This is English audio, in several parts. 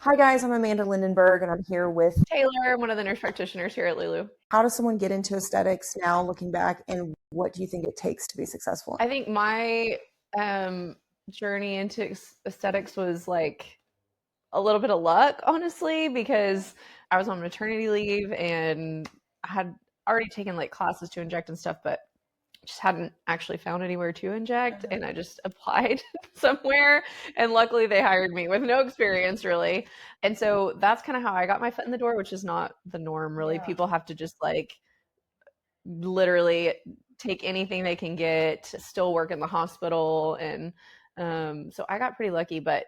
Hi guys, I'm Amanda Lindenberg and I'm here with Taylor, I'm one of the nurse practitioners here at Lulu. how does someone get into aesthetics now looking back and what do you think it takes to be successful? I think my journey into aesthetics was like a little bit of luck, honestly, because I was on maternity leave and I had already taken like classes to inject and stuff, but just hadn't actually found anywhere to inject. And I just applied somewhere. And luckily they hired me with no experience really. And so that's kind of how I got my foot in the door, which is not the norm really. Yeah. People have to just like literally take anything they can get, still work in the hospital. And so I got pretty lucky, but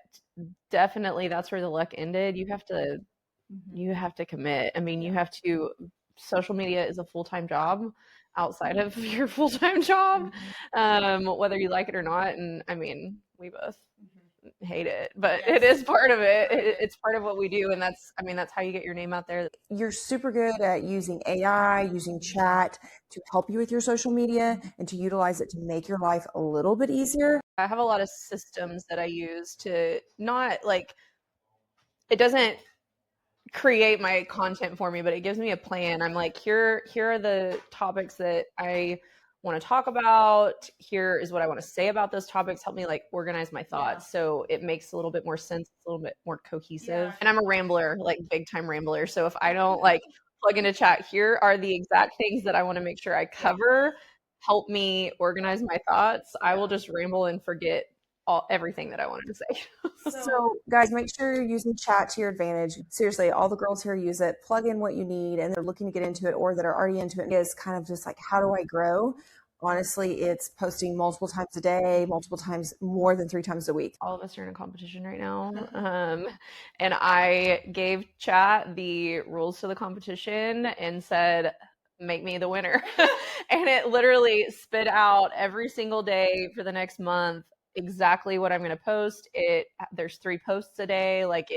definitely that's where the luck ended. You have to commit. I mean, you have to, social media is a full-time job outside of your full-time job, whether you like it or not. And I mean, we both hate it, but it is part of it. It's part of what we do. And that's how you get your name out there. You're super good at using AI, using chat to help you with your social media and to utilize it to make your life a little bit easier. I have a lot of systems that I use to not like, it doesn't create my content for me, but it gives me a plan. I'm like, here are the topics that I want to talk about. Here is what I want to say about those topics. Help me like organize my thoughts. So it makes a little bit more sense, it's a little bit more cohesive. And I'm a rambler, like big time rambler. So if I don't like plug into chat, here are the exact things that I want to make sure I cover. Help me organize my thoughts. I will just ramble and forget everything that I wanted to say. So, guys, make sure you're using chat to your advantage. Seriously, all the girls here use it. Plug in what you need, and they're looking to get into it or that are already into it. Is kind of just like, how do I grow? Honestly, it's posting multiple times a day, multiple times, more than 3 times a week. All of us are in a competition right now. And I gave chat the rules to the competition and said, make me the winner. And it literally spit out every single day for the next month exactly what I'm going to post. There's 3 posts a day. Like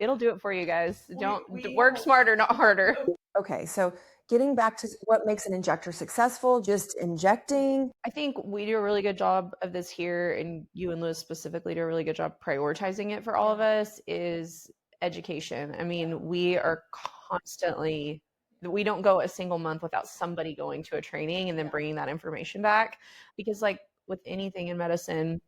it'll do it for you guys. Don't work smarter, not harder. Okay, so getting back to what makes an injector successful, just injecting. I think we do a really good job of this here, and you and Liz specifically do a really good job prioritizing it for all of us, is education. I mean, we don't go a single month without somebody going to a training and then bringing that information back, because like with anything in medicine,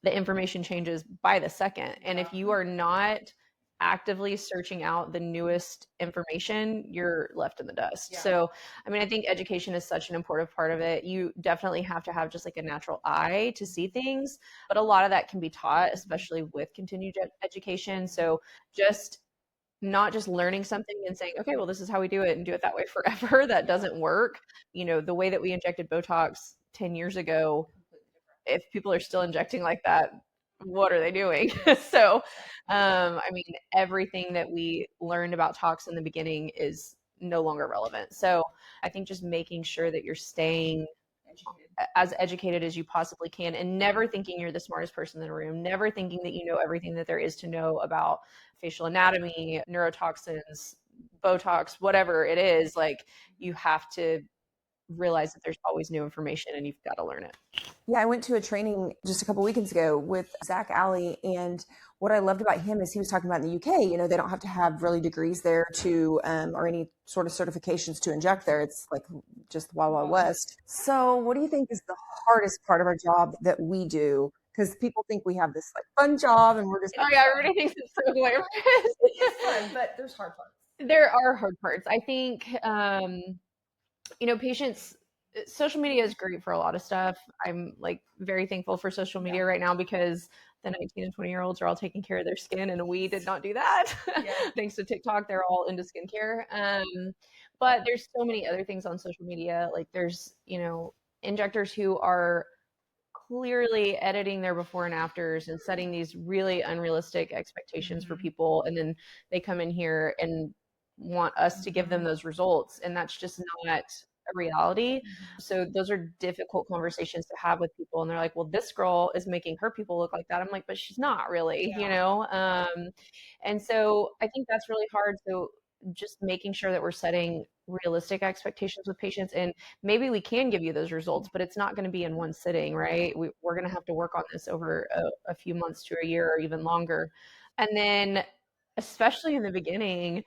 the information changes by the second. And if you are not actively searching out the newest information, you're left in the dust. So, I mean, I think education is such an important part of it. You definitely have to have just like a natural eye to see things, but a lot of that can be taught, especially with continued education. So just not just learning something and saying, okay, well, this is how we do it and do it that way forever. That doesn't work. You know, the way that we injected Botox 10 years ago, if people are still injecting like that, what are they doing? So, I mean, everything that we learned about tox in the beginning is no longer relevant. So I think just making sure that you're staying as educated as you possibly can, and never thinking you're the smartest person in the room, never thinking that you know everything that there is to know about facial anatomy, neurotoxins, Botox, whatever it is. Like, you have to realize that there's always new information and you've got to learn it. Yeah, I went to a training just a couple weekends ago with Zach Alley, and what I loved about him is he was talking about in the UK, they don't have to have really degrees there to, or any sort of certifications to inject there. It's like just Wild Wild West. So what do you think is the hardest part of our job that we do? Because people think we have this like fun job and we're just. Oh yeah, everybody thinks it's so glamorous. It's fun, but there's hard parts. There are hard parts. I think, patients, social media is great for a lot of stuff. I'm like very thankful for social media right now, because the 19 and 20-year-olds are all taking care of their skin, and we did not do that. Thanks to TikTok, they're all into skincare. But there's so many other things on social media. Like there's, injectors who are clearly editing their before and afters and setting these really unrealistic expectations for people. And then they come in here and want us to give them those results. And that's just not a reality. So those are difficult conversations to have with people. And they're like, well, this girl is making her people look like that. I'm like, but she's not really, And so I think that's really hard. So just making sure that we're setting realistic expectations with patients, and maybe we can give you those results, but it's not going to be in one sitting, right? We're going to have to work on this over a few months to a year or even longer. And then, especially in the beginning,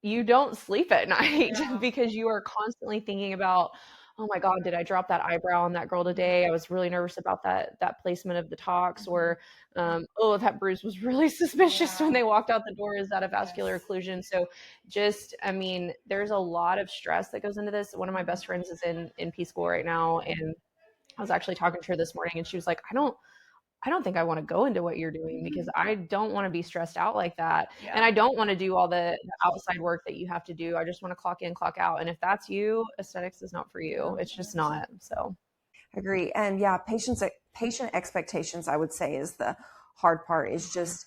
you don't sleep at night because you are constantly thinking about, oh my God, did I drop that eyebrow on that girl today? I was really nervous about that placement of the tox, or oh, that bruise was really suspicious when they walked out the door. Is that a vascular occlusion? So just, I mean, there's a lot of stress that goes into this. One of my best friends is in P school right now, and I was actually talking to her this morning, and she was like, I don't think I want to go into what you're doing because I don't want to be stressed out like that. And I don't want to do all the outside work that you have to do. I just want to clock in, clock out. And if that's you, aesthetics is not for you. It's just not. So Agree. And yeah, patient expectations, I would say, is the hard part, is just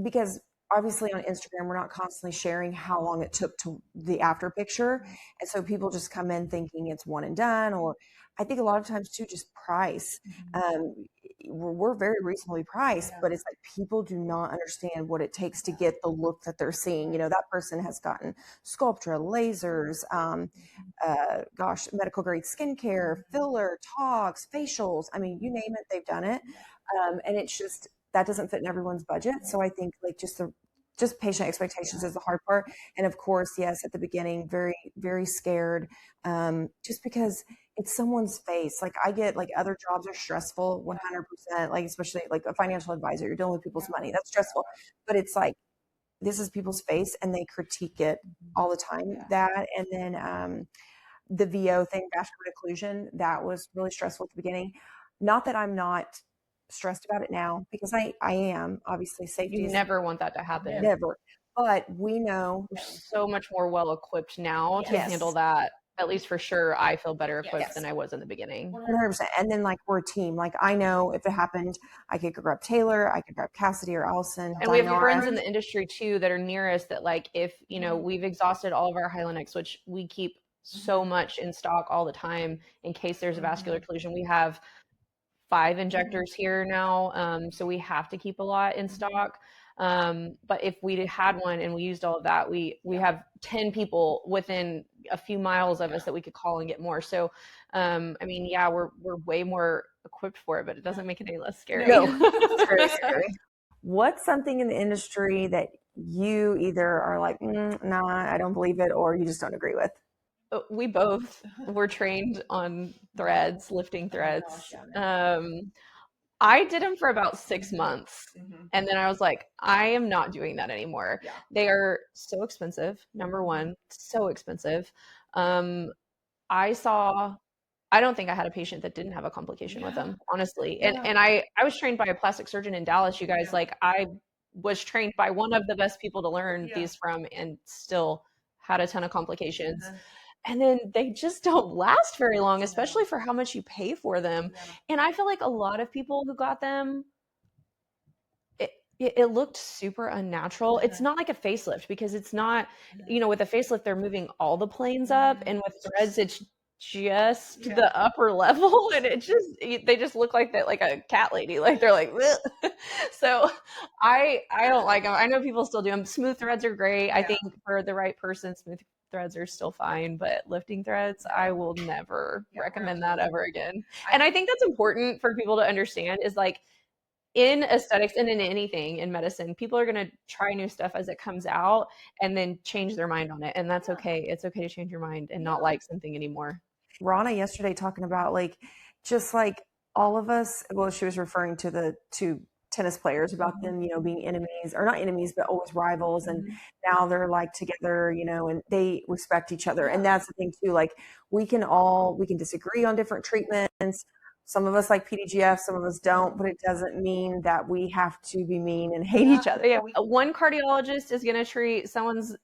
because obviously on Instagram, we're not constantly sharing how long it took to the after picture. And so people just come in thinking it's one and done, or I think a lot of times too, just price. We're very reasonably priced, but it's like people do not understand what it takes to get the look that they're seeing. You know, that person has gotten Sculptra, lasers, medical grade skincare, filler, tox, facials. I mean, you name it, they've done it. And it's just, that doesn't fit in everyone's budget. So I think like just patient expectations is the hard part. And of course, yes, at the beginning, very, very scared, just because it's someone's face. Like I get, like, other jobs are stressful, 100%, like especially like a financial advisor, you're dealing with people's money. That's stressful, but it's like, this is people's face and they critique it all the time. That, and then, the VO thing, vascular occlusion, that was really stressful at the beginning. Not that I'm not stressed about it now, because I am. Obviously, safety you is never want that to happen. never. But we know we're so much more well equipped now to handle that. At least for sure, I feel better equipped than I was in the beginning. 100%. And then like we're a team. Like I know if it happened, I could grab Taylor, I could grab Cassidy or Allison. And we have friends in the industry too that are near us that, like, if you know we've exhausted all of our Hylenex, which we keep so much in stock all the time in case there's a vascular occlusion. We have 5 injectors here now, so we have to keep a lot in stock. But if we had one and we used all of that, we have 10 people within a few miles of us that we could call and get more. So, I mean, yeah, we're way more equipped for it, but it doesn't make it any less scary. No, it's very scary. What's something in the industry that you either are like, nah, I don't believe it, or you just don't agree with? We both were trained on threads, lifting threads. I did them for about 6 months. And then I was like, I am not doing that anymore. They are so expensive. Number one, so expensive. I don't think I had a patient that didn't have a complication with them, honestly. And I was trained by a plastic surgeon in Dallas, you guys. Like, I was trained by one of the best people to learn these from, and still had a ton of complications. And then they just don't last very long, especially for how much you pay for them. And I feel like a lot of people who got them, it looked super unnatural. It's not like a facelift, because it's not, you know, with a facelift, they're moving all the planes up, and with threads, it's just the upper level, and they just look like that, like a cat lady, like they're like so I don't like them. I know people still do them. Smooth threads are great. I think for the right person, smooth threads are still fine, but lifting threads, I will never recommend that ever again. And I think that's important for people to understand, is like, in aesthetics and in anything in medicine, people are going to try new stuff as it comes out and then change their mind on it. And that's okay. It's okay to change your mind and not like something anymore. Rana yesterday talking about, like, just like all of us, well, she was referring to the two tennis players, about them, you know, being enemies, or not enemies, but always rivals. And now they're like together, you know, and they respect each other. And that's the thing too. Like, we can disagree on different treatments. Some of us like PDGF, some of us don't, but it doesn't mean that we have to be mean and hate each other. Yeah. One cardiologist is going to treat someone's,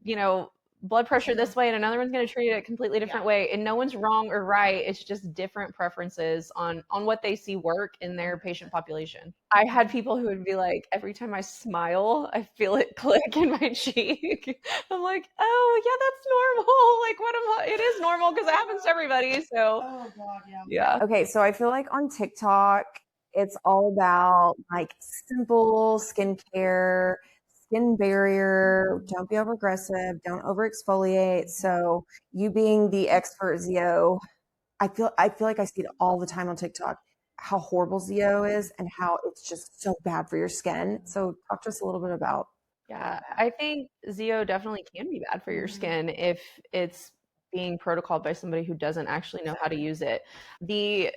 you know, blood pressure this way, and another one's going to treat it a completely different way. And no one's wrong or right. It's just different preferences on what they see work in their patient population. I had people who would be like, every time I smile, I feel it click in my cheek. I'm like, oh yeah, that's normal. Like, it is normal, because it happens to everybody. So, oh God, yeah. Okay. So I feel like on TikTok, it's all about like simple skincare, skin barrier, don't be over aggressive, don't over exfoliate. So you being the expert, Zio, I feel like I see it all the time on TikTok. how horrible ZO is and how it's just so bad for your skin. So talk to us a little bit about. Yeah, I think ZO definitely can be bad for your skin if it's being protocoled by somebody who doesn't actually know how to use it. The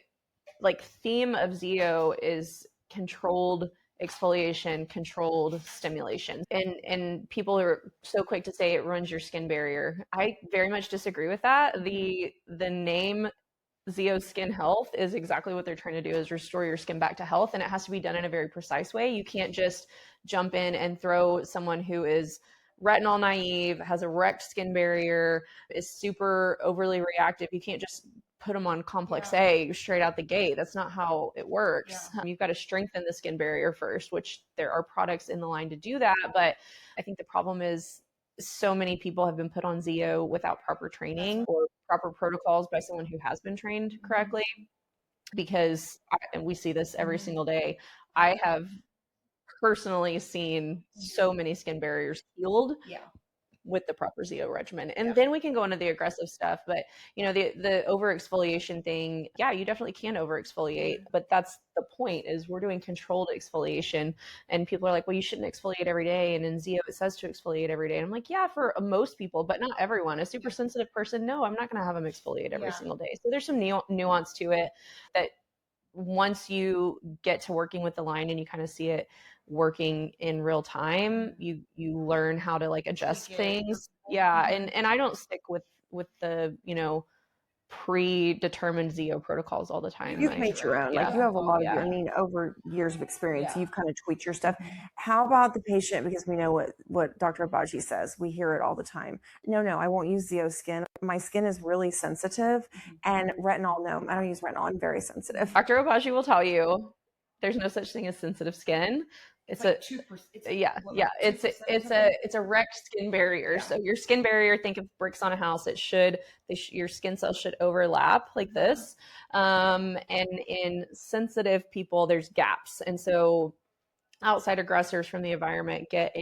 theme of ZO is controlled exfoliation, controlled stimulation. And people are so quick to say it ruins your skin barrier. I very much disagree with that. The name ZO Skin Health is exactly what they're trying to do, is restore your skin back to health, and it has to be done in a very precise way. You can't just jump in and throw someone who is retinol naive, has a wrecked skin barrier, is super overly reactive. You can't just put them on complex A straight out the gate. That's not how it works. You've got to strengthen the skin barrier first, which there are products in the line to do that. But I think the problem is so many people have been put on ZO without proper training or proper protocols by someone who has been trained correctly, because and we see this every single day. I have personally seen so many skin barriers healed with the proper ZO regimen. And then we can go into the aggressive stuff. But the over exfoliation thing, you definitely can over exfoliate, but that's the point, is we're doing controlled exfoliation. And people are like, well, you shouldn't exfoliate every day. And in ZO, it says to exfoliate every day. And I'm like, yeah, for most people, but not everyone. A super sensitive person, no, I'm not going to have them exfoliate every single day. So there's some nuance to it that once you get to working with the line and you kind of see it working in real time, you learn how to adjust things. And I don't stick with the predetermined ZO protocols all the time. You've made your own. You have a lot of over years of experience, you've kind of tweaked your stuff. How about the patient? Because we know what Dr. Abaji says. We hear it all the time. No, I won't use ZO Skin. My skin is really sensitive. And retinol, no, I don't use retinol. I'm very sensitive. Dr. Abaji will tell you there's no such thing as sensitive skin. It's a 2%. It's a wrecked skin barrier. So your skin barrier, think of bricks on a house. Your skin cells should overlap like this. And in sensitive people, there's gaps. And so outside aggressors from the environment get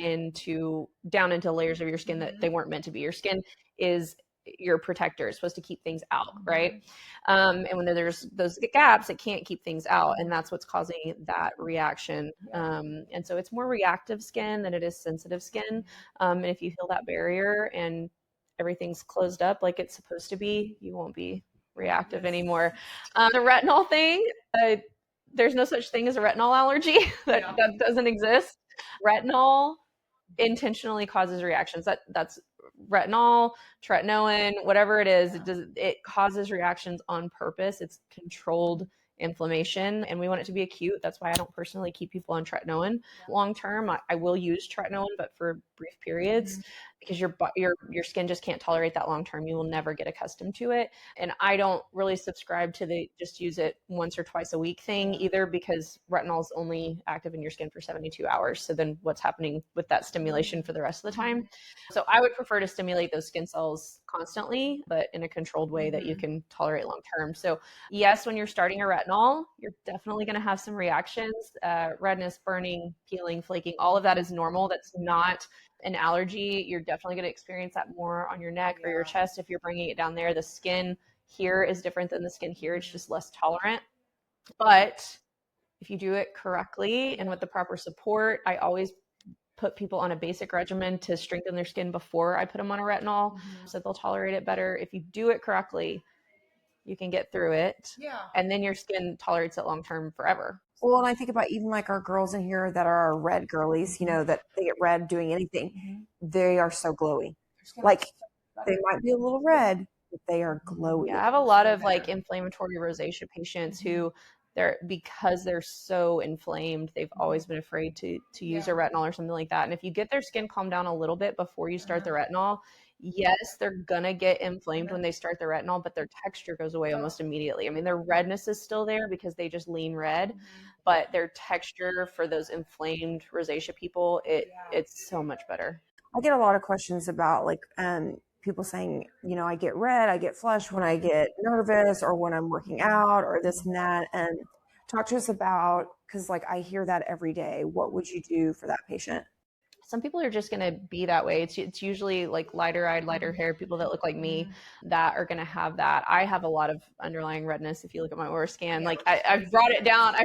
down into layers of your skin that they weren't meant to be. Your skin is your protector. It's supposed to keep things out, right? And when there's those gaps, it can't keep things out, and that's what's causing that reaction. And so it's more reactive skin than it is sensitive skin. And if you heal that barrier and everything's closed up like it's supposed to be, you won't be reactive anymore. The retinol thing, there's no such thing as a retinol allergy. that doesn't exist. Retinol intentionally causes reactions. That's retinol, tretinoin, whatever it is. It causes reactions on purpose. It's controlled inflammation, and we want it to be acute. That's why I don't personally keep people on tretinoin long term. I will use tretinoin, but for brief periods, because your skin just can't tolerate that long term. You will never get accustomed to it. And I don't really subscribe to the just use it once or twice a week thing either, because retinol is only active in your skin for 72 hours. So then what's happening with that stimulation for the rest of the time? So I would prefer to stimulate those skin cells constantly, but in a controlled way that you can tolerate long term. So yes, when you're starting a retinol, you're definitely going to have some reactions, redness, burning, peeling, flaking. All of that is normal. That's not an allergy. You're definitely going to experience that more on your neck or your chest if you're bringing it down there. The skin here is different than the skin here. It's just less tolerant. But if you do it correctly and with the proper support, I always put people on a basic regimen to strengthen their skin before I put them on a retinol, so they'll tolerate it better. If you do it correctly, you can get through it. And then your skin tolerates it long term forever. Well, and I think about even our girls in here that are our red girlies, that they get red doing anything. They are so glowy. They might be a little red, but they are glowy. Yeah, I have a lot of inflammatory rosacea patients who because they're so inflamed, they've always been afraid to use a retinol or something like that. And if you get their skin calmed down a little bit before you start the retinol, yes, they're gonna get inflamed when they start the retinol, but their texture goes away almost immediately. I mean, their redness is still there because they just lean red, but their texture for those inflamed rosacea people, it's so much better. I get a lot of questions about people saying, I get red, I get flushed when I get nervous or when I'm working out or this and that. And talk to us about, because I hear that every day. What would you do for that patient? some people are just going to be that way. It's usually like lighter eyed, lighter hair people that look like me that are going to have that. I have a lot of underlying redness. If you look at my aura scan, like I've brought it down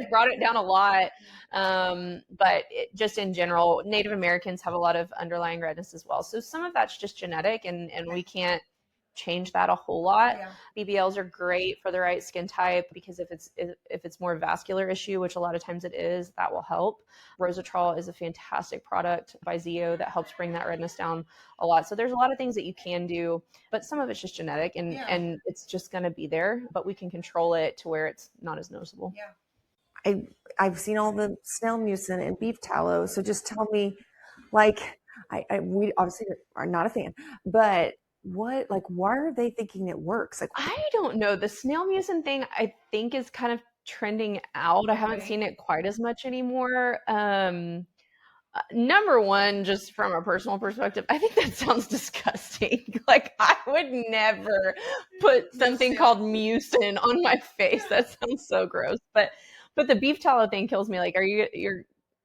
a lot. But just in general, Native Americans have a lot of underlying redness as well. So some of that's just genetic, and we can't change that a whole lot. BBLs are great for the right skin type, because if it's more vascular issue, which a lot of times it is, that will help. Rosatrol is a fantastic product by Zeo that helps bring that redness down a lot. So there's a lot of things that you can do, but some of it's just genetic, and it's just going to be there, but we can control it to where it's not as noticeable. I've seen all the snail mucin and beef tallow. So just tell me, like, we obviously are not a fan, but why are they thinking it works? Like, I don't know. The snail mucin thing, I think, is kind of trending out. I haven't seen it quite as much anymore. Number one, just from a personal perspective, I think that sounds disgusting. Like, I would never put something called mucin on my face. That sounds so gross. But the beef tallow thing kills me. Like, you're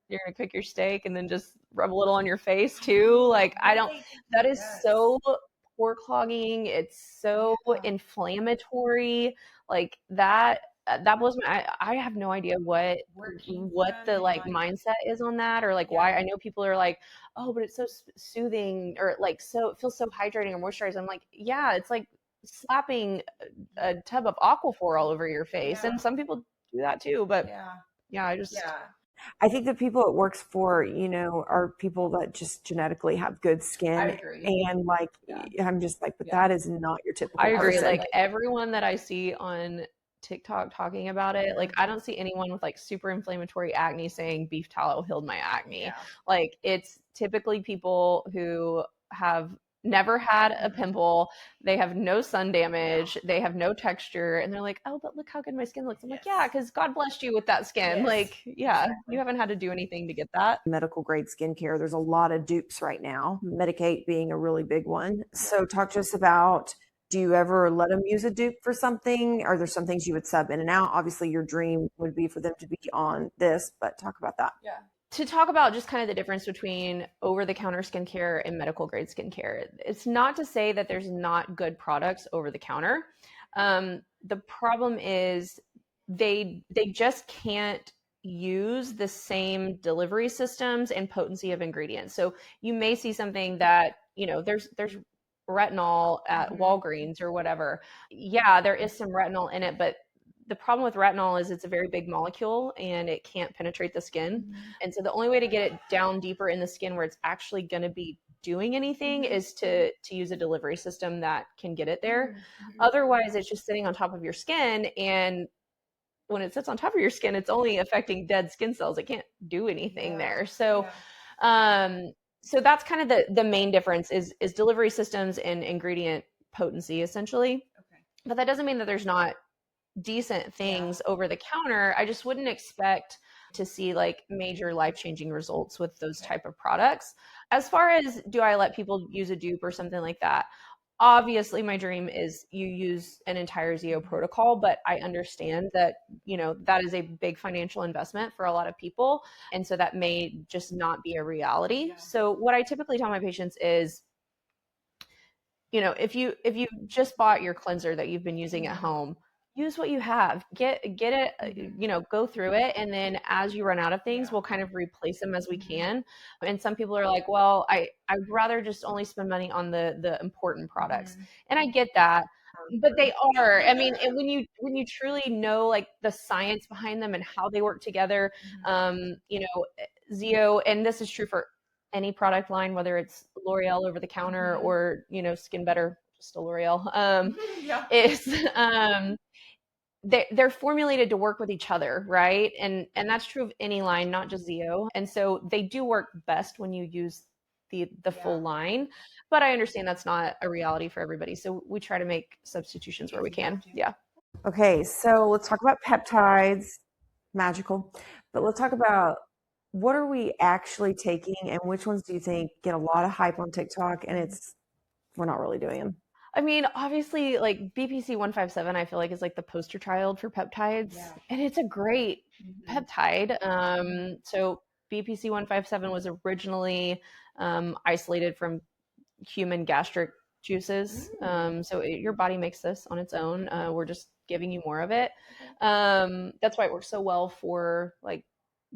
gonna cook your steak and then just rub a little on your face too? Like, I don't. That is so pore clogging. It's so inflammatory. Like that blows my. I have no idea what the like mindset is on that, or like why. I know people are like, oh, but it's so soothing, or like, so it feels so hydrating or moisturizing. I'm like, yeah, it's like slapping a tub of Aquaphor all over your face, and some people do that too. But I think the people it works for, are people that just genetically have good skin. I agree. And like, I'm just like, but that is not your typical person. I agree. Like, everyone that I see on TikTok talking about it, like, I don't see anyone with like super inflammatory acne saying beef tallow healed my acne. Like, it's typically people who have never had a pimple, they have no sun damage, they have no texture, and they're like, oh, but look how good my skin looks. I'm like, yeah, because God blessed you with that skin. Like, you haven't had to do anything to get that. Medical grade skincare, there's a lot of dupes right now, Medicate being a really big one. So talk to us about, do you ever let them use a dupe for something? Are there some things you would sub in and out? Obviously your dream would be for them to be on this, but talk about that. To talk about just kind of the difference between over-the-counter skincare and medical grade skincare. It's not to say that there's not good products over the counter. The problem is they just can't use the same delivery systems and potency of ingredients. So you may see something that, there's retinol at Walgreens or whatever. Yeah, there is some retinol in it, but the problem with retinol is it's a very big molecule and it can't penetrate the skin. And so the only way to get it down deeper in the skin where it's actually going to be doing anything is to use a delivery system that can get it there. Otherwise, it's just sitting on top of your skin, and when it sits on top of your skin, it's only affecting dead skin cells. It can't do anything there. So so that's kind of the main difference is delivery systems and ingredient potency, essentially. But that doesn't mean that there's not decent things over the counter. I just wouldn't expect to see like major life-changing results with those type of products. As far as, do I let people use a dupe or something like that? Obviously my dream is you use an entire Zeo protocol, but I understand that, that is a big financial investment for a lot of people. And so that may just not be a reality. So what I typically tell my patients is, if you just bought your cleanser that you've been using at home, use what you have, get it, go through it. And then as you run out of things, we'll kind of replace them as we can. And some people are like, well, I'd rather just only spend money on the important products. And I get that, but they are, I mean, and when you truly know like the science behind them and how they work together, Zeo, and this is true for any product line, whether it's L'Oreal over the counter or, Skin Better, just a L'Oreal, they're formulated to work with each other, right? And that's true of any line, not just Zeo. And so they do work best when you use the full line. But I understand that's not a reality for everybody. So we try to make substitutions where we can. Yeah. Okay, so let's talk about peptides, magical. But let's talk about, what are we actually taking, and which ones do you think get a lot of hype on TikTok and we're not really doing them? I mean, obviously, like BPC 157, I feel like is like the poster child for peptides, and it's a great peptide. So BPC 157 was originally isolated from human gastric juices. So your body makes this on its own. We're just giving you more of it. That's why it works so well for like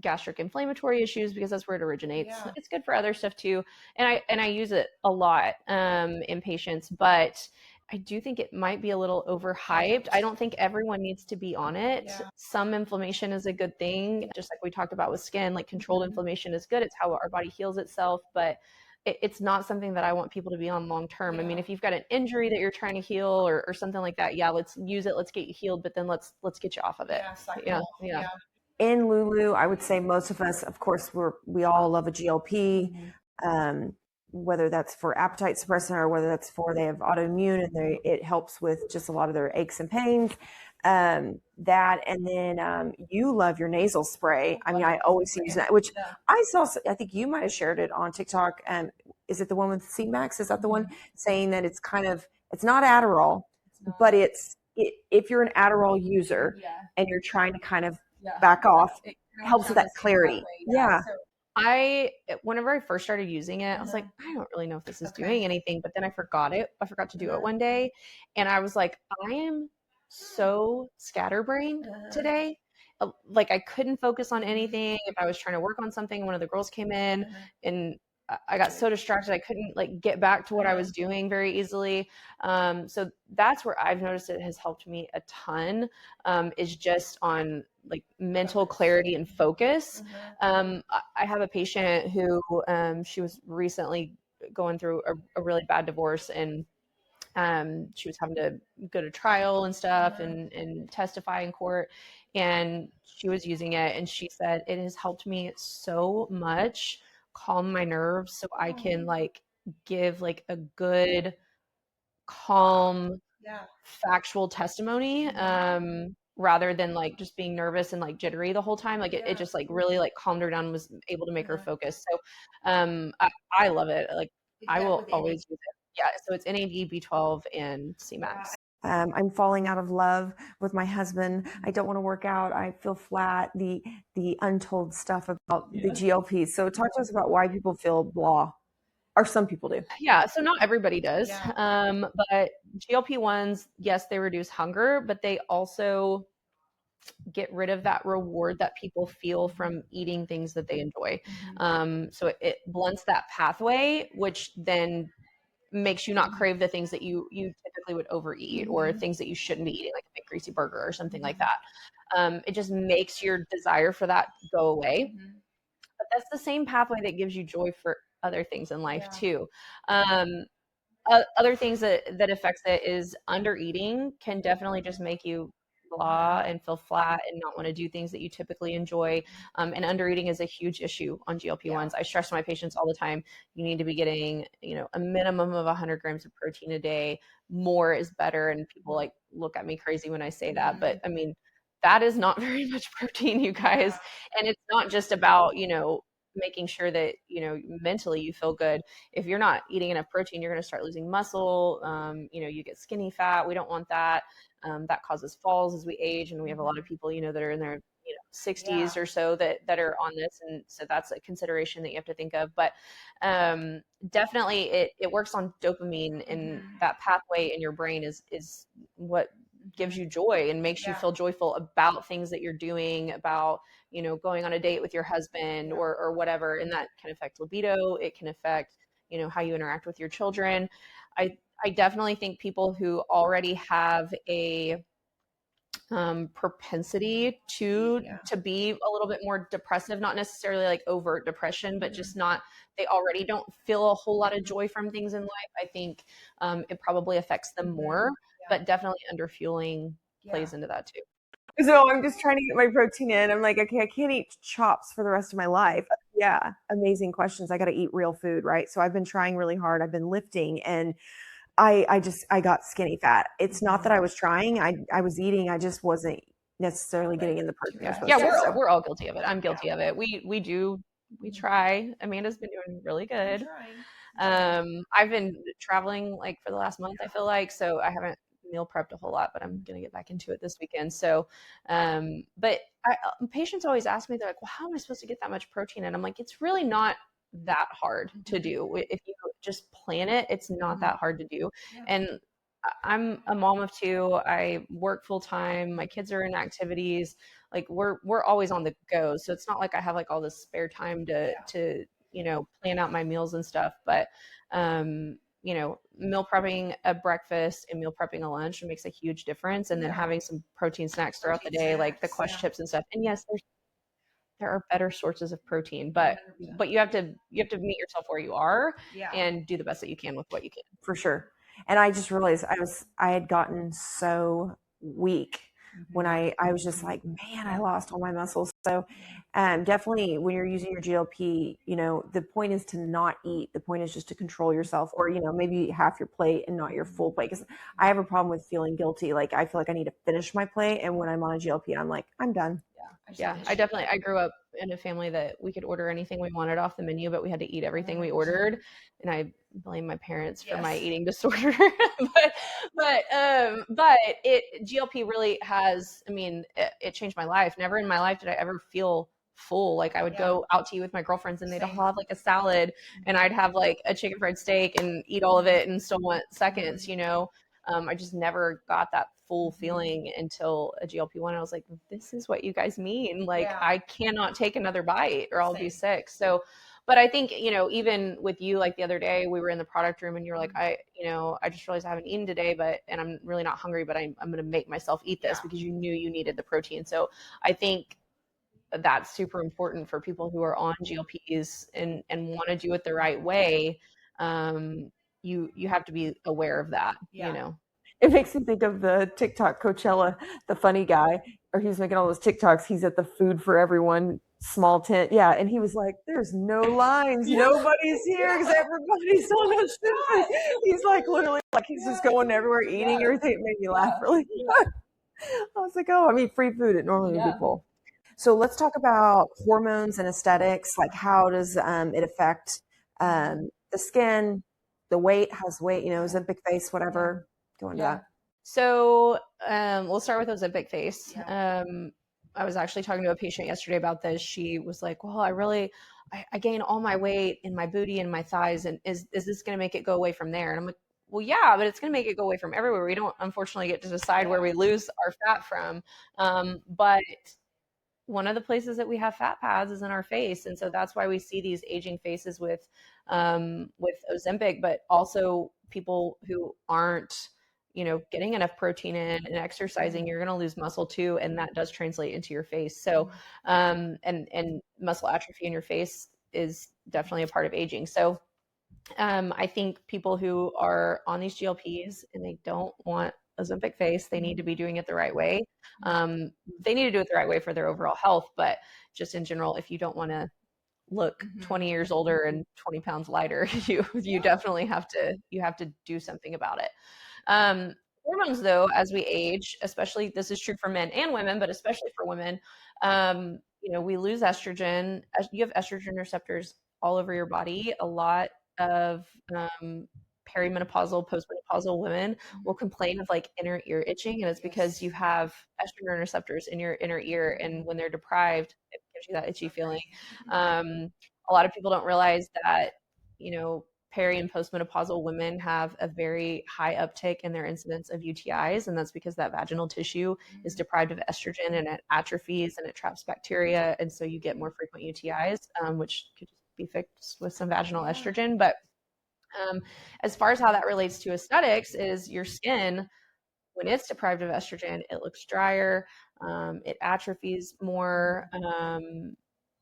gastric inflammatory issues, because that's where it originates. Yeah. It's good for other stuff too. And I use it a lot in patients, but I do think it might be a little overhyped. I don't think everyone needs to be on it. Yeah. Some inflammation is a good thing. Just like we talked about with skin, like controlled inflammation is good. It's how our body heals itself, but it's not something that I want people to be on long term. I mean, if you've got an injury that you're trying to heal or something like that, yeah, let's use it. Let's get you healed, but then let's get you off of it. Yeah. In Lulu, I would say most of us, of course, we all love a GLP, whether that's for appetite suppressant or whether that's for they have autoimmune and it helps with just a lot of their aches and pains. That, and then you love your nasal spray. I mean, I always see using that, which I saw. I think you might have shared it on TikTok. Is it the one with C-Max? Is that the one saying that it's not Adderall, but if you're an Adderall user and you're trying to kind of back off, it helps with that clarity. Yeah. So whenever I first started using it, I was like, I don't really know if this is doing anything, but then I forgot to do it one day. And I was like, I am so scatterbrained today. Like I couldn't focus on anything. If I was trying to work on something, one of the girls came in and I got so distracted I couldn't like get back to what I was doing very easily. So that's where I've noticed it has helped me a ton, is just on like mental clarity and focus. I have a patient who she was recently going through a really bad divorce, and she was having to go to trial and stuff and testify in court, and she was using it, and she said it has helped me so much calm my nerves so I can like give like a good calm factual testimony rather than like just being nervous and like jittery the whole time. Like it just like really like calmed her down and was able to make her focus. So I love it. Like I will always use it. Yeah, so it's NAD, B12, and C-Max. I'm falling out of love with my husband. I don't want to work out. I feel flat. The untold stuff about the GLPs. So talk to us about why people feel blah, or some people do. Yeah, so not everybody does. But GLP-1s, yes, they reduce hunger, but they also get rid of that reward that people feel from eating things that they enjoy. So it blunts that pathway, which then makes you not crave the things that you typically would overeat or things that you shouldn't be eating, like a big greasy burger or something like that. It just makes your desire for that go away. But that's the same pathway that gives you joy for other things in life too. Other things that affects it is under eating can definitely just make you blah and feel flat and not want to do things that you typically enjoy. And under eating is a huge issue on GLP-1s. I stress to my patients all the time, you need to be getting, a minimum of 100 grams of protein a day. More is better. And people like look at me crazy when I say that, but I mean, that is not very much protein, you guys. And it's not just about, making sure that, mentally you feel good. If you're not eating enough protein, you're going to start losing muscle. You get skinny fat. We don't want that. That causes falls as we age. And we have a lot of people, that are in their 60s or so that are on this. And so that's a consideration that you have to think of. But definitely it works on dopamine, and that pathway in your brain is what gives you joy and makes you feel joyful about things that you're doing, about going on a date with your husband or whatever. And that can affect libido. It can affect how you interact with your children. I definitely think people who already have a propensity to be a little bit more depressive, not necessarily like overt depression, but just they already don't feel a whole lot of joy from things in life. I think it probably affects them more, but definitely under fueling plays into that too. So I'm just trying to get my protein in. I'm like, okay, I can't eat chops for the rest of my life. Yeah. Amazing questions. I got to eat real food, right? So I've been trying really hard. I've been lifting, and I got skinny fat. It's not that I was trying. I was eating. I just wasn't necessarily getting in the protein. We're all guilty of it. I'm guilty of it. We try. Amanda's been doing really good. I've been traveling like for the last month, I feel like, so I haven't meal prepped a whole lot, but I'm going to get back into it this weekend. So, but patients always ask me, they're like, well, how am I supposed to get that much protein? And I'm like, it's really not that hard to do. If you just plan it, it's not that hard to do. And I'm a mom of two. I work full time. My kids are in activities. Like we're always on the go. So it's not like I have like all this spare time to plan out my meals and stuff. But meal prepping a breakfast and meal prepping a lunch makes a huge difference. And then having some protein snacks throughout the day, like the Quest chips and stuff. And yes, there are better sources of protein, but you have to meet yourself where you are and do the best that you can with what you can. For sure. And I just realized I had gotten so weak when I was just like, man, I lost all my muscles. So definitely when you're using your GLP, the point is to not eat. The point is just to control yourself, or, maybe eat half your plate and not your full plate. Because I have a problem with feeling guilty. Like I feel like I need to finish my plate. And when I'm on a GLP, I'm like, I'm done. Yeah, I grew up in a family that we could order anything we wanted off the menu, but we had to eat everything we ordered. And I blame my parents for my eating disorder. but GLP really has, it changed my life. Never in my life did I ever feel full. Like I would go out to eat with my girlfriends and they'd all have like a salad and I'd have like a chicken fried steak and eat all of it and still want seconds, I just never got that full feeling until a GLP-1. I was like, this is what you guys mean. Like, I cannot take another bite or I'll be sick. So, but I think, even with you, like the other day, we were in the product room and you're like, I just realized I haven't eaten today, and I'm really not hungry, but I'm going to make myself eat this because you knew you needed the protein. So I think that's super important for people who are on GLPs and want to do it the right way. You have to be aware of that, It makes me think of the TikTok Coachella, the funny guy, or he's making all those TikToks. He's at the Food for Everyone small tent. Yeah. And he was like, there's no lines. Nobody's here because everybody's on a ship. He's like literally like he's just going everywhere eating everything. It made me laugh really good. I was like, free food. It normally would be full. So let's talk about hormones and aesthetics. Like how does it affect the skin, the weight, how's weight, Ozempic face, whatever. Go into that. So we'll start with Ozempic face. I was actually talking to a patient yesterday about this. She was like, well, I gain all my weight in my booty and my thighs. And is this going to make it go away from there? And I'm like, well, yeah, but it's going to make it go away from everywhere. We don't unfortunately get to decide where we lose our fat from. But one of the places that we have fat pads is in our face. And so that's why we see these aging faces with Ozempic, but also people who aren't, getting enough protein in and exercising, you're going to lose muscle too. And that does translate into your face. So, and muscle atrophy in your face is definitely a part of aging. So, I think people who are on these GLPs and they don't want Ozempic face, they need to be doing it the right way. They need to do it the right way for their overall health, but just in general, if you don't want to look 20 years older and 20 pounds lighter, you definitely have to do something about it. Hormones though, as we age, especially this is true for men and women, but especially for women, we lose estrogen. You have estrogen receptors all over your body. A lot of perimenopausal, postmenopausal women will complain of like inner ear itching, and it's because you have estrogen receptors in your inner ear, and when they're deprived, it gives you that itchy feeling. A lot of people don't realize that, peri and postmenopausal women have a very high uptick in their incidence of UTIs, and that's because that vaginal tissue is deprived of estrogen and it atrophies and it traps bacteria, and so you get more frequent UTIs, which could just be fixed with some vaginal estrogen. But as far as how that relates to aesthetics is your skin, when it's deprived of estrogen, it looks drier, it atrophies more.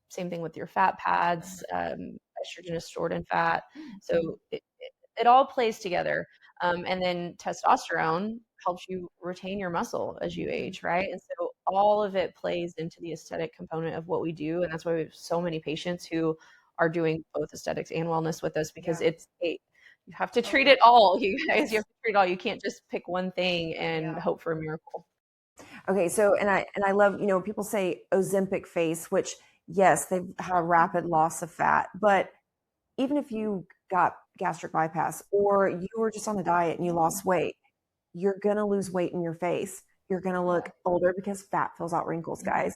Same thing with your fat pads. Estrogen is stored in fat. So it all plays together. And then testosterone helps you retain your muscle as you age, right? And so all of it plays into the aesthetic component of what we do. And that's why we have so many patients who are doing both aesthetics and wellness with us, because you have to treat it all, you guys. You have to treat it all. You can't just pick one thing and hope for a miracle. Okay, so and I love, people say Ozempic face, which yes, they've had a rapid loss of fat, but even if you got gastric bypass or you were just on a diet and you lost weight, you're going to lose weight in your face. You're going to look older because fat fills out wrinkles, guys.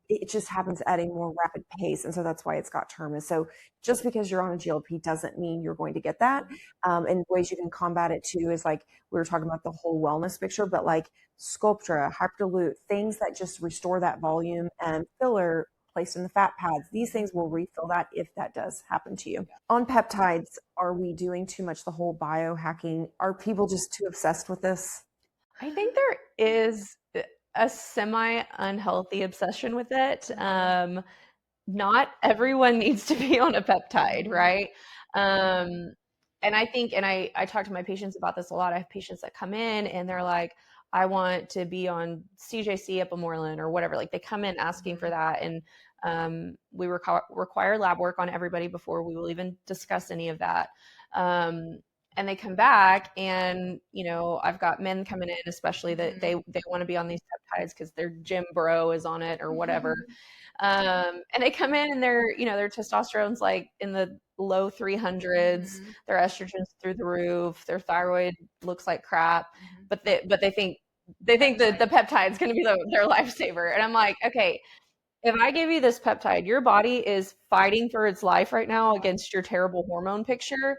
It just happens at a more rapid pace. And so that's why it's got term. So just because you're on a GLP doesn't mean you're going to get that. And ways you can combat it too is like, we were talking about the whole wellness picture, but like Sculptra, Hyperdilute, things that just restore that volume, and filler placed in the fat pads. These things will refill that if that does happen to you. On peptides, are we doing too much the whole biohacking? Are people just too obsessed with this? I think there is a semi unhealthy obsession with it. Not everyone needs to be on a peptide, right? And I think, and I talk to my patients about this a lot. I have patients that come in and they're like, I want to be on CJC Epimorelin or whatever. Like they come in asking for that. And we require lab work on everybody before we will even discuss any of that. And they come back and, you know, I've got men coming in, especially that they want to be on these peptides because their gym bro is on it or whatever. And they come in and their testosterone's like in the low 300s, their estrogen's through the roof, their thyroid looks like crap, but they think that the peptide's going to be their lifesaver. And I'm like, okay, if I give you this peptide, your body is fighting for its life right now against your terrible hormone picture.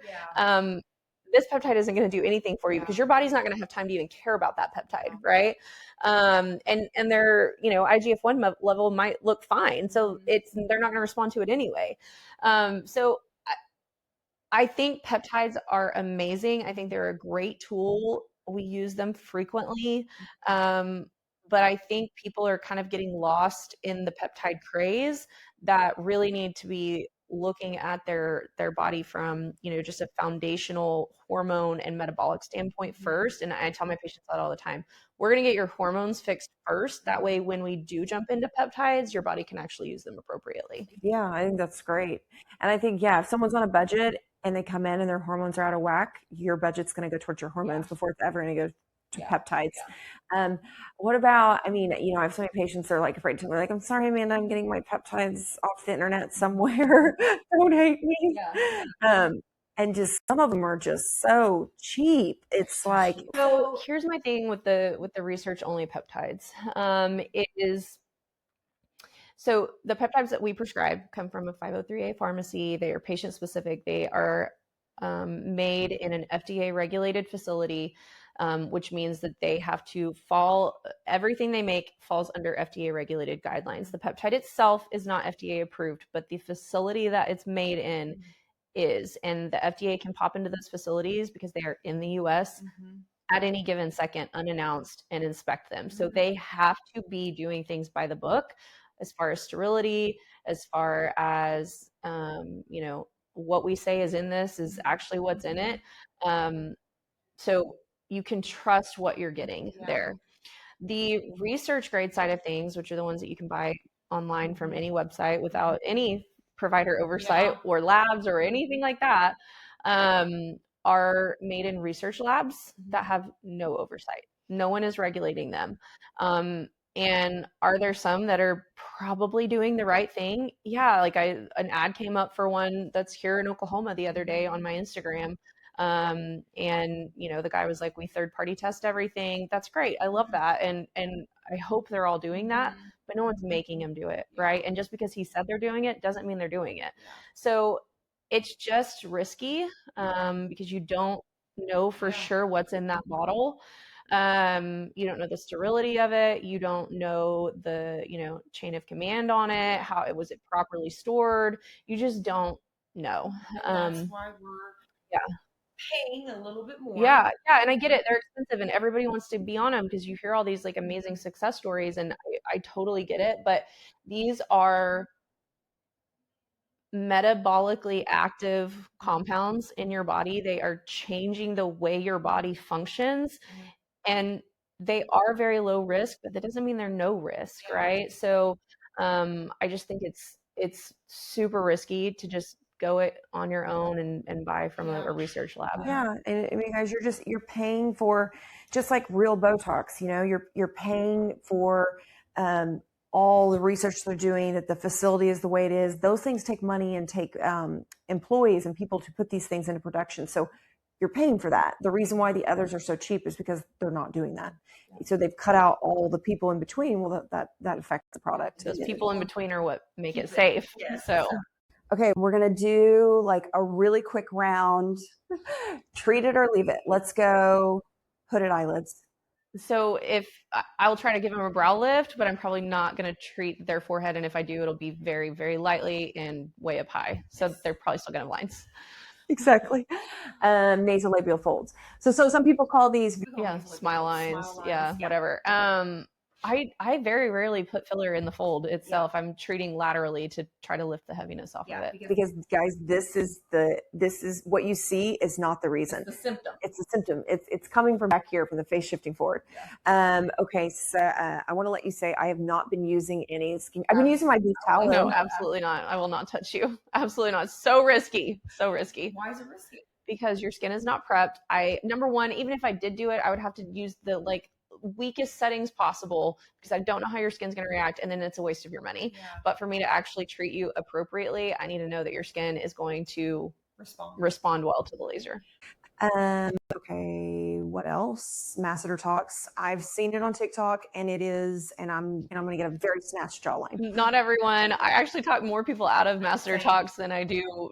This peptide isn't going to do anything for you because your body's not going to have time to even care about that peptide, right? And their, you know, IGF-1 level might look fine, so they're not going to respond to it anyway. So I think peptides are amazing. I think they're a great tool. We use them frequently. But I think people are kind of getting lost in the peptide craze that really need to be looking at their body from, you know, just a foundational hormone and metabolic standpoint first. And I tell my patients that all the time. We're going to get your hormones fixed first. That way, when we do jump into peptides, your body can actually use them appropriately. Yeah, I think that's great. And I think, yeah, if someone's on a budget and they come in and their hormones are out of whack, your budget's going to go towards your hormones before it's ever going to go to peptides. What about, I mean, you know, I have so many patients that are like afraid to, they're like, I'm sorry, Amanda, I'm getting my peptides off the internet somewhere. Don't hate me. And just some of them are just so cheap. It's like, so here's my thing with the research only peptides. It is, so the peptides that we prescribe come from a 503A pharmacy. They are patient specific. They are made in an FDA regulated facility, which means that they have to everything they make falls under FDA regulated guidelines. The peptide itself is not FDA approved, but the facility that it's made in is, and the FDA can pop into those facilities because they are in the US at any given second unannounced and inspect them. So they have to be doing things by the book as far as sterility, as far as, you know, what we say is in this is actually what's in it. So you can trust what you're getting there. The research grade side of things, which are the ones that you can buy online from any website without any provider oversight or labs or anything like that, are made in research labs that have no oversight. No one is regulating them. And are there some that are probably doing the right thing? Yeah, like an ad came up for one that's here in Oklahoma the other day on my Instagram. And you know, the guy was like, we third party test everything. That's great. I love that. And I hope they're all doing that, but no one's making them do it. Right. And just because he said they're doing it doesn't mean they're doing it. So it's just risky, because you don't know for sure what's in that bottle. You don't know the sterility of it. You don't know the, you know, chain of command on it. How it was it properly stored. You just don't know. That's why we're paying a little bit more. Yeah, and I get it. They're expensive, and everybody wants to be on them because you hear all these like amazing success stories, and I totally get it. But these are metabolically active compounds in your body. They are changing the way your body functions, and they are very low risk, but that doesn't mean they're no risk, right? So I just think it's super risky to just go it on your own and buy from a research lab. Yeah, and I mean, guys, you're paying for, just like real Botox, you know, you're paying for all the research they're doing, that the facility is the way it is. Those things take money and take employees and people to put these things into production. So you're paying for that. The reason why the others are so cheap is because they're not doing that. So they've cut out all the people in between. Well, that affects the product. Those people in between are what make it safe. So okay, we're going to do like a really quick round. Treat it or leave it. Let's go hooded eyelids. So if I'll try to give them a brow lift, but I'm probably not going to treat their forehead. And if I do, it'll be very, very lightly and way up high. So they're probably still going to have lines. Exactly. Nasolabial folds. So some people call these smile lines. Whatever. I very rarely put filler in the fold itself. I'm treating laterally to try to lift the heaviness off of it. Because guys, this is what you see is not the reason. It's the symptom. It's the symptom. It's coming from back here from the face shifting forward. Okay, so I want to let you say I have not been using any skin. I've been using my beef towel. No, absolutely not. I will not touch you. Absolutely not. So risky. So risky. Why is it risky? Because your skin is not prepped. Number one, even if I did do it, I would have to use the weakest settings possible because I don't know how your skin's going to react, and then it's a waste of your money. But for me to actually treat you appropriately, I need to know that your skin is going to respond well to the laser. Okay, what else? Masseter talks. I've seen it on TikTok, and it is, and I'm going to get a very snatched jawline. Not everyone. I actually talk more people out of masseter talks than I do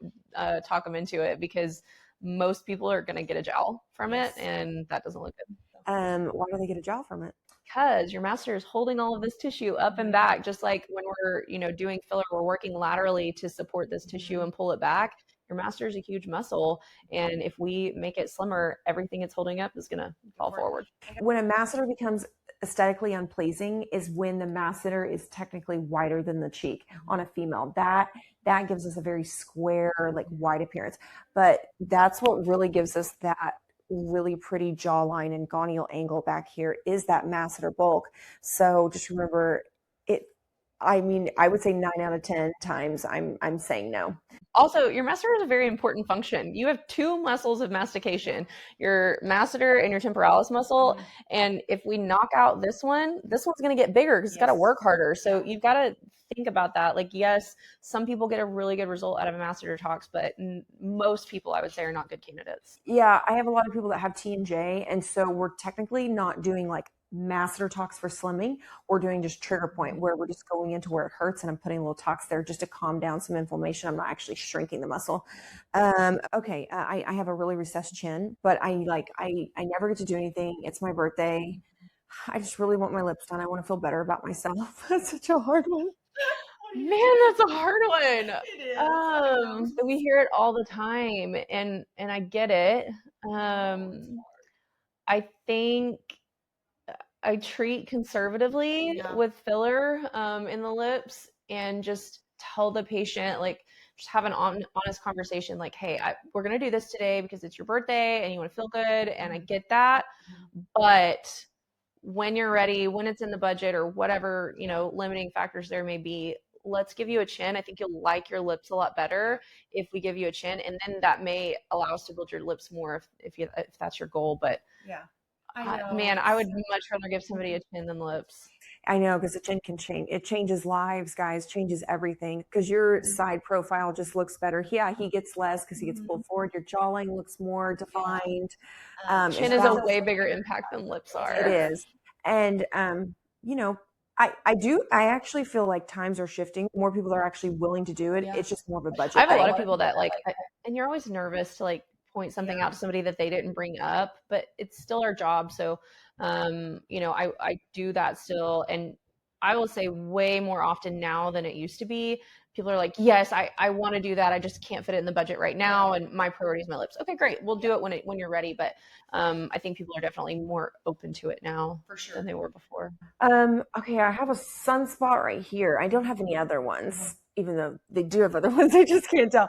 talk them into it, because most people are going to get a jowl from it, and that doesn't look good. Why do they get a jowl from it? Because your masseter is holding all of this tissue up and back, just like when we're, doing filler, we're working laterally to support this tissue and pull it back. Your masseter is a huge muscle, and if we make it slimmer, everything it's holding up is going to fall forward. When a masseter becomes aesthetically unpleasing is when the masseter is technically wider than the cheek on a female. That gives us a very square, wide appearance. But that's what really gives us that really pretty jawline and goniola angle back here is that masseter bulk. So just remember it. I mean, I would say 9 out of 10 times I'm saying no. Also, your masseter is a very important function. You have two muscles of mastication, your masseter and your temporalis muscle. And if we knock out this one's going to get bigger because it's got to work harder. So you've got to think about that. Yes, some people get a really good result out of a masseter talks, but most people, I would say, are not good candidates. Yeah, I have a lot of people that have T&J, and so we're technically not doing masseter talks for slimming. We're doing just trigger point where we're just going into where it hurts, and I'm putting a little talks there just to calm down some inflammation. I'm not actually shrinking the muscle. Okay, I have a really recessed chin, but I never get to do anything. It's my birthday. I just really want my lips done. I want to feel better about myself. That's such a hard one. Man, that's a hard one. It is. We hear it all the time, and I get it. I think I treat conservatively with filler in the lips, and just tell the patient, just have an honest conversation, hey, we're going to do this today because it's your birthday and you want to feel good, and I get that. But when you're ready, when it's in the budget or whatever, limiting factors there may be, let's give you a chin. I think you'll like your lips a lot better if we give you a chin, and then that may allow us to build your lips more if that's your goal. But I would much rather give somebody a chin than lips. I know, because the chin can change. It changes lives, guys, changes everything. Because your side profile just looks better. Yeah, he gets less because he gets pulled forward. Your jawline looks more defined. Chin is a way bigger impact than lips are. It is. And, I actually feel like times are shifting. More people are actually willing to do it. It's just more of a budget. I have a lot of people that and you're always nervous to point something out to somebody that they didn't bring up, but it's still our job. So, I do that still. And I will say way more often now than it used to be. People are like, yes, I want to do that. I just can't fit it in the budget right now. And my priority is my lips. Okay, great. We'll do it when you're ready. But I think people are definitely more open to it now than they were before. Okay, I have a sunspot right here. I don't have any other ones, even though they do have other ones. I just can't tell.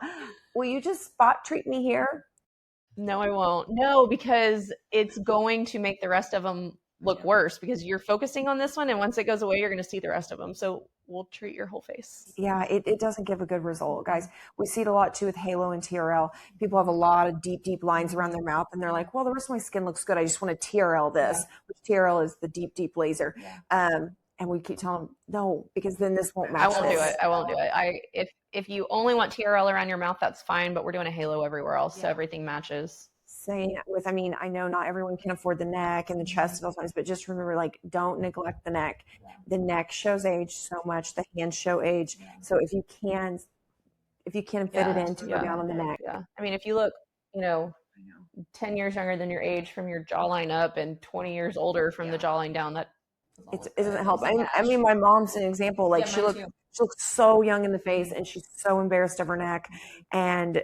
Will you just spot treat me here? No, I won't. No, because it's going to make the rest of them look worse, because you're focusing on this one, and once it goes away, you're going to see the rest of them. So we'll treat your whole face. Yeah, it doesn't give a good result, guys. We see it a lot too with halo and TRL. People have a lot of deep lines around their mouth, and they're like, well, the rest of my skin looks good. I just want to TRL this, which TRL is the deep laser. And we keep telling them, no, because then this won't match. I won't do it. If you only want TRL around your mouth, that's fine, but we're doing a halo everywhere else, so everything matches. saying with, I mean, I know not everyone can afford the neck and the chest at all times, but just remember, like, don't neglect the neck. The neck shows age so much. The hands show age. So if you can fit it in to go down on the neck. Yeah. I mean, if you look, 10 years younger than your age from your jawline up and 20 years older from the jawline down, that it doesn't help. I mean, my mom's an example. Like, she looks so young in the face, and she's so embarrassed of her neck. And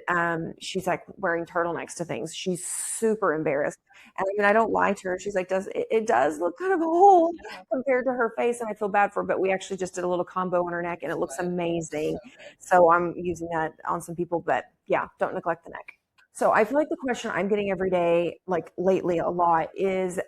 she's like wearing turtlenecks to things. She's super embarrassed. And I mean, I don't lie to her. She's like, it does look kind of old compared to her face, and I feel bad for her. But we actually just did a little combo on her neck, and it looks amazing. So I'm using that on some people. But yeah, don't neglect the neck. So I feel like the question I'm getting every day, like lately a lot, is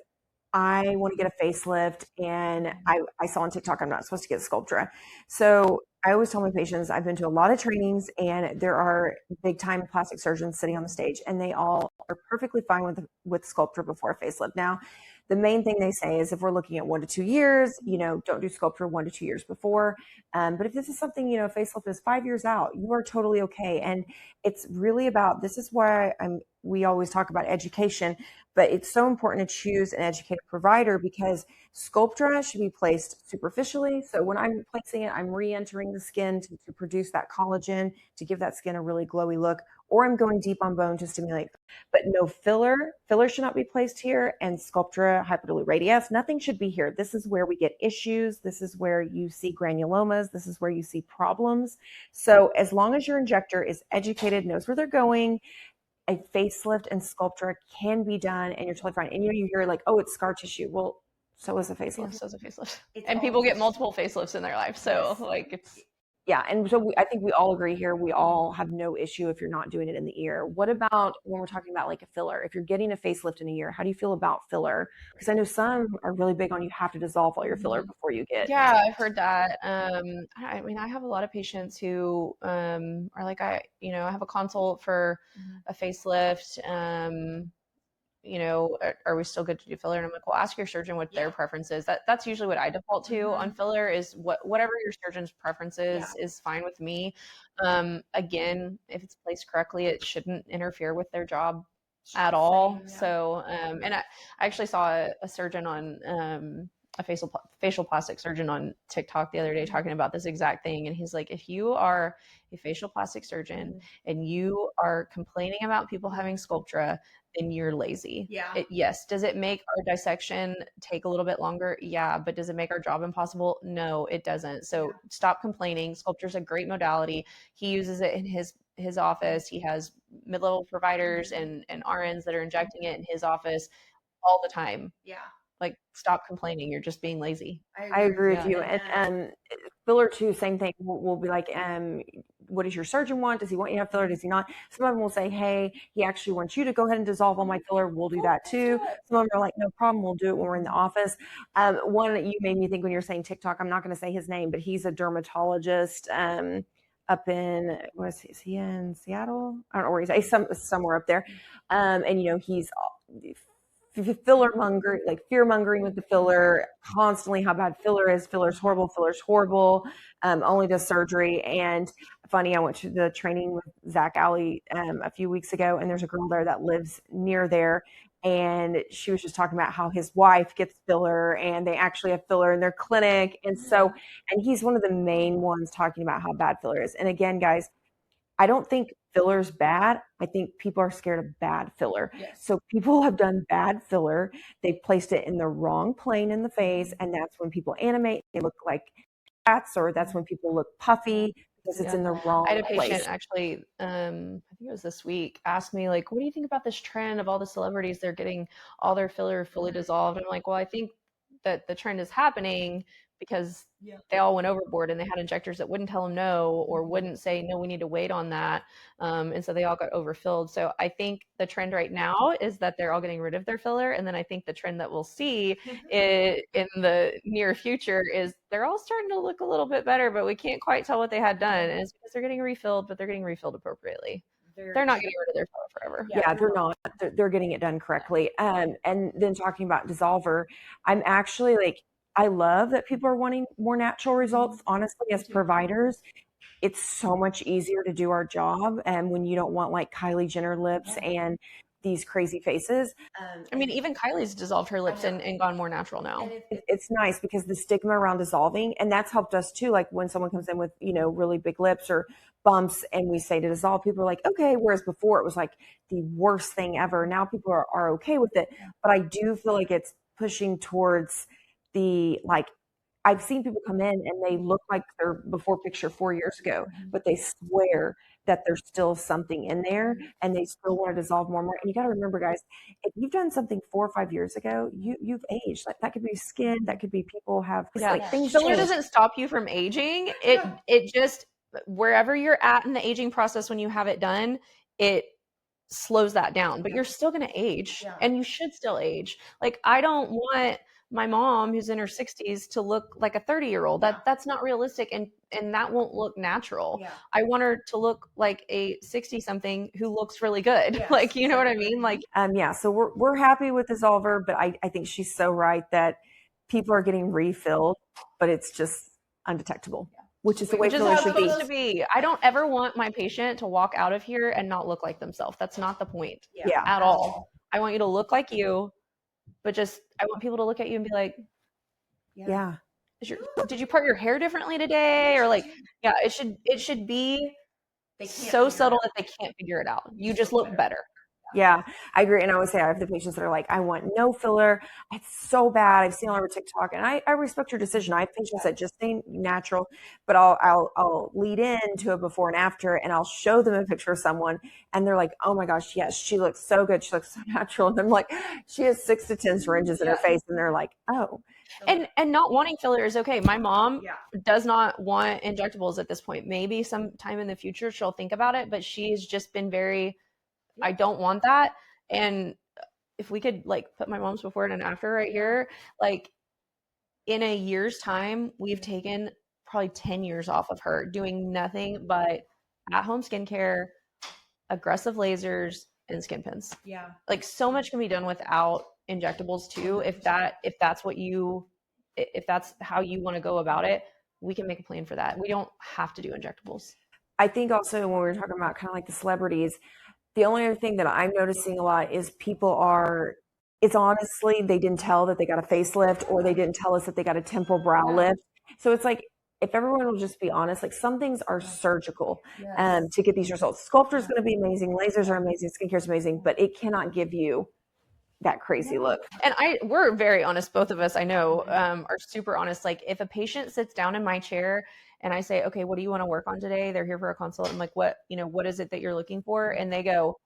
I want to get a facelift, and I saw on TikTok I'm not supposed to get Sculptra. So I always tell my patients I've been to a lot of trainings, and there are big time plastic surgeons sitting on the stage, and they all are perfectly fine with Sculptra before a facelift. Now, the main thing they say is if we're looking at 1 to 2 years, don't do Sculptra 1 to 2 years before. But if this is something, facelift is 5 years out, you are totally okay. And it's really about, this is why we always talk about education, but it's so important to choose an educated provider, because Sculptra should be placed superficially. So when I'm placing it, I'm re-entering the skin to produce that collagen, to give that skin a really glowy look, or I'm going deep on bone to stimulate. But no filler. Filler should not be placed here. And Sculptra, hyperdilute radius, nothing should be here. This is where we get issues. This is where you see granulomas. This is where you see problems. So as long as your injector is educated, knows where they're going, a facelift and Sculptra can be done, and you're totally fine. And you hear like, oh, it's scar tissue. Well, so is a facelift. Yeah, so is a facelift. And people get multiple facelifts in their life. So it's. Yeah. And so I think we all agree here. We all have no issue if you're not doing it in the ear. What about when we're talking about like a filler? If you're getting a facelift in a year, how do you feel about filler? Because I know some are really big on, you have to dissolve all your filler before you get. Yeah, I've heard that. I mean, I have a lot of patients who are like, I have a consult for a facelift. Are we still good to do filler? And I'm like, well, ask your surgeon what their preference is. That's usually what I default to on filler, is whatever your surgeon's preference is fine with me. Again, if it's placed correctly, it shouldn't interfere with their job at all. So, and I actually saw a surgeon on, a facial plastic surgeon on TikTok the other day talking about this exact thing. And he's like, if you are a facial plastic surgeon and you are complaining about people having Sculptra, then you're lazy. Yes. Does it make our dissection take a little bit longer? Yeah. But does it make our job impossible? No, it doesn't. So stop complaining. Sculptra is a great modality. He uses it in his office. He has mid-level providers and RNs that are injecting it in his office all the time. Like, stop complaining. You're just being lazy. I agree with you. And filler too, same thing. We'll be like, what does your surgeon want? Does he want you to have filler? Does he not? Some of them will say, hey, he actually wants you to go ahead and dissolve all my filler. We'll do that too. Some of them are like, no problem. We'll do it when we're in the office. One that you made me think when you're saying TikTok, I'm not going to say his name, but he's a dermatologist up in, is he in Seattle? I don't know where he's somewhere up there. And he's filler mongering, like fear mongering with the filler, constantly how bad filler is. Filler's horrible. Only does surgery. And funny, I went to the training with Zach Alley a few weeks ago, and there's a girl there that lives near there, and she was just talking about how his wife gets filler, and they actually have filler in their clinic. And he's one of the main ones talking about how bad filler is. And again, guys, I don't think filler's bad. I think people are scared of bad filler. So people have done bad filler. They've placed it in the wrong plane in the face, and that's when people animate. They look like cats, or that's when people look puffy because it's in the wrong place. I had a patient actually, I think it was this week, asked me like, what do you think about this trend of all the celebrities? They're getting all their filler fully dissolved. And I'm like, well, I think that the trend is happening because they all went overboard and they had injectors that wouldn't tell them no, or wouldn't say, no, we need to wait on that. And so they all got overfilled. So I think the trend right now is that they're all getting rid of their filler. And then I think the trend that we'll see in the near future is they're all starting to look a little bit better, but we can't quite tell what they had done. And it's because they're getting refilled, but they're getting refilled appropriately. They're not getting rid of their filler forever. Yeah, they're not. They're getting it done correctly. And then talking about dissolver, I'm actually like, I love that people are wanting more natural results. Honestly, as providers, it's so much easier to do our job. And when you don't want like Kylie Jenner lips and these crazy faces. I mean, even Kylie's dissolved her lips and gone more natural now. It's nice because the stigma around dissolving, and that's helped us too. Like when someone comes in with, really big lips or bumps and we say to dissolve, people are like, okay. Whereas before it was like the worst thing ever. Now people are okay with it. But I do feel like it's pushing towards the, like, I've seen people come in and they look like their before picture 4 years ago, but they swear that there's still something in there and they still want to dissolve more and more. And you got to remember, guys, if you've done something 4 or 5 years ago, you've aged. Like that could be skin, that could be people have like things. Filler change. doesn't stop you from aging. It just, wherever you're at in the aging process when you have it done, it slows that down, but you're still going to age and you should still age. Like I don't want my mom who's in her 60s to look like a 30-year-old. That's not realistic, and that won't look natural. I want her to look like a 60-something who looks really good. Like, you know what I mean? Like, so we're happy with Dissolver, but I think she's so right that people are getting refilled, but it's just undetectable. Which is the way fillers should supposed to be. I don't ever want my patient to walk out of here and not look like themselves. That's not the point at all. I want you to look like you, but just, I want people to look at you and be like, did you part your hair differently today? Or like, it should be so subtle that they can't figure it out. You just look better. Yeah, I agree. And I would say I have the patients that are like, I want no filler. It's so bad. I've seen all over TikTok, and I respect your decision. I have patients that just stay natural, but I'll lead into a before and after, and I'll show them a picture of someone, and they're like, oh my gosh, yes, she looks so good. She looks so natural. And I'm like, she has 6 to 10 syringes in her face, and they're like, oh. And not wanting filler is okay. My mom does not want injectables at this point. Maybe sometime in the future she'll think about it, but she's just been very, I don't want that. And if we could like put my mom's before and after right here, like in a year's time, we've taken probably 10 years off of her doing nothing but at-home skincare, aggressive lasers, and skin pins. Yeah. Like so much can be done without injectables too. If that's how you want to go about it, we can make a plan for that. We don't have to do injectables. I think also when we were talking about kind of like the celebrities, the only other thing that I'm noticing a lot is it's honestly, they didn't tell that they got a facelift, or they didn't tell us that they got a temporal brow lift. So it's like, if everyone will just be honest, like some things are surgical to get these results. Sculptra is going to be amazing. Lasers are amazing. Skincare is amazing, but it cannot give you that crazy look. And we're very honest. Both of us, I know, are super honest. Like if a patient sits down in my chair and I say, okay, what do you want to work on today? They're here for a consult. I'm like, what is it that you're looking for? And they go,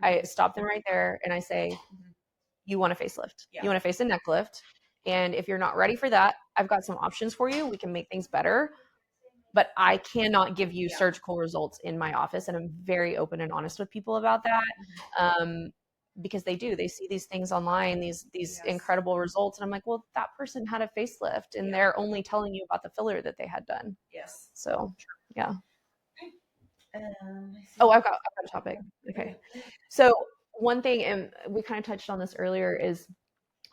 I stop them right there and I say, you want a facelift. You want a face and neck lift. And if you're not ready for that, I've got some options for you. We can make things better, but I cannot give you surgical results in my office. And I'm very open and honest with people about that. Because they see these things online, these incredible results. And I'm like, well, that person had a facelift and they're only telling you about the filler that they had done. Yes. So, yeah. I've got a topic. Okay. So one thing, and we kind of touched on this earlier, is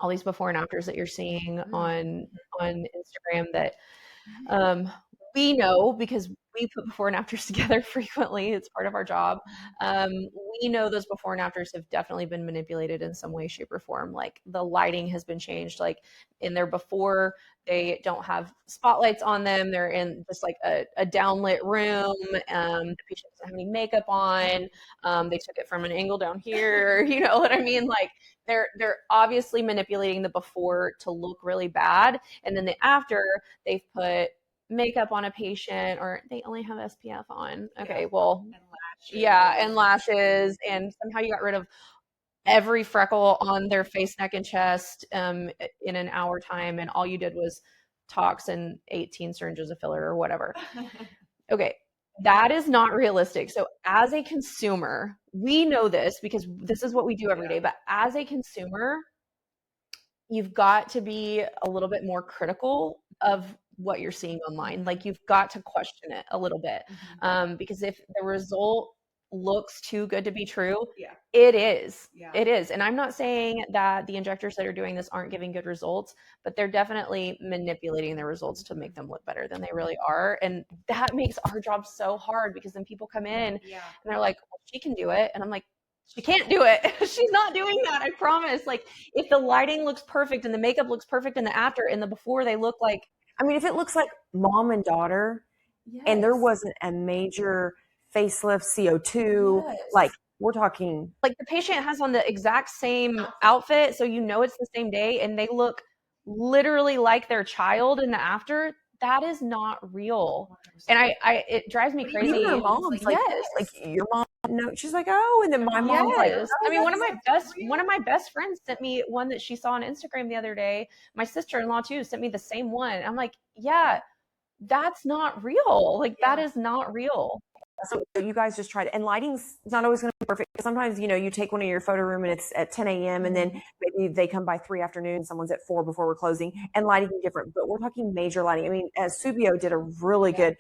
all these before and afters that you're seeing on Instagram that we know, because we put before and afters together frequently. It's part of our job. We know those before and afters have definitely been manipulated in some way, shape, or form. Like the lighting has been changed. Like in their before, they don't have spotlights on them. They're in just like a downlit room. The patient doesn't have any makeup on. They took it from an angle down here. You know what I mean? Like they're obviously manipulating the before to look really bad. And then the after, they've put makeup on a patient, or they only have SPF on. Okay, well, and lashes, and somehow you got rid of every freckle on their face, neck, and chest in an hour time, and all you did was tox and 18 syringes of filler or whatever. Okay, that is not realistic. So as a consumer, we know this because this is what we do every day, but as a consumer, you've got to be a little bit more critical of what you're seeing online. Like you've got to question it a little bit. Because if the result looks too good to be true, it is. It is. And I'm not saying that the injectors that are doing this aren't giving good results, but they're definitely manipulating their results to make them look better than they really are. And that makes our job so hard, because then people come in and they're like, well, she can do it. And I'm like, She can't do it. She's not doing that. I promise. Like if the lighting looks perfect and the makeup looks perfect in the after and the before, they look like, I mean, if it looks like mom and daughter and there yes. wasn't a major facelift CO2, Yes. like we're talking, like the patient has on the exact same outfit, so you know it's the same day, and they look literally like their child in the after. That is not real, and I it drives me crazy. even her mom's like, yes, like your mom, no, she's like, oh, and then my mom's like, yes. oh, I mean, one that's of my best friends sent me one that she saw on Instagram the other day. My sister-in-law too sent me the same one. I'm like, yeah, that's not real. Like that is not real. So you guys just try to, and lighting's not always going to be perfect. Sometimes, you know, you take one of your photo room and it's at 10 a.m. and then maybe they come by 3 afternoon, someone's at 4 before we're closing, and lighting is different. But we're talking major lighting. I mean, Subio did a really good,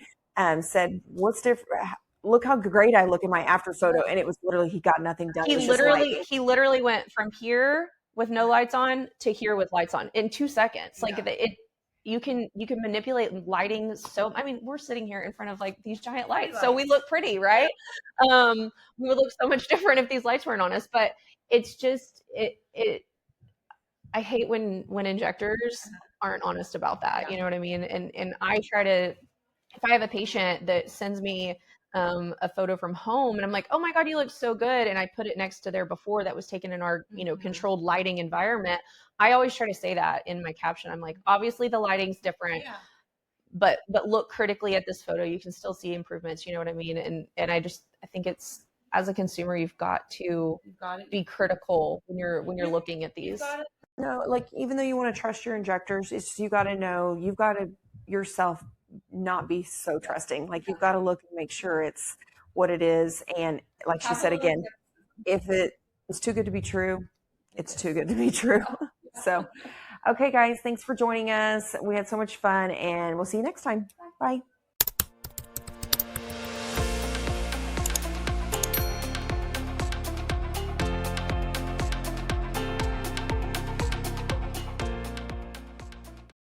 said, what's different? Look how great I look in my after photo. And it was literally, he got nothing done. He literally went from here with no lights on to here with lights on in 2 seconds. Like you can manipulate lighting. So, I mean, we're sitting here in front of like these giant lights, so we look pretty, right? We would look so much different if these lights weren't on us, but it's just, I hate when injectors aren't honest about that. You know what I mean? And I try to, if I have a patient that sends me a photo from home and I'm like, oh my God, you look so good. And I put it next to their before that was taken in our, you know, controlled lighting environment. I always try to say that in my caption. I'm like, obviously the lighting's different, but look critically at this photo. You can still see improvements. You know what I mean? And I think it's, as a consumer, you've got to be critical when you're looking at these. No, like even though you want to trust your injectors, it's you got to know, you've got to yourself not be so trusting. Like you've got to look and make sure it's what it is. And like she said again, if it's too good to be true, it's too good to be true. So, okay, guys, thanks for joining us. We had so much fun, and we'll see you next time. Bye.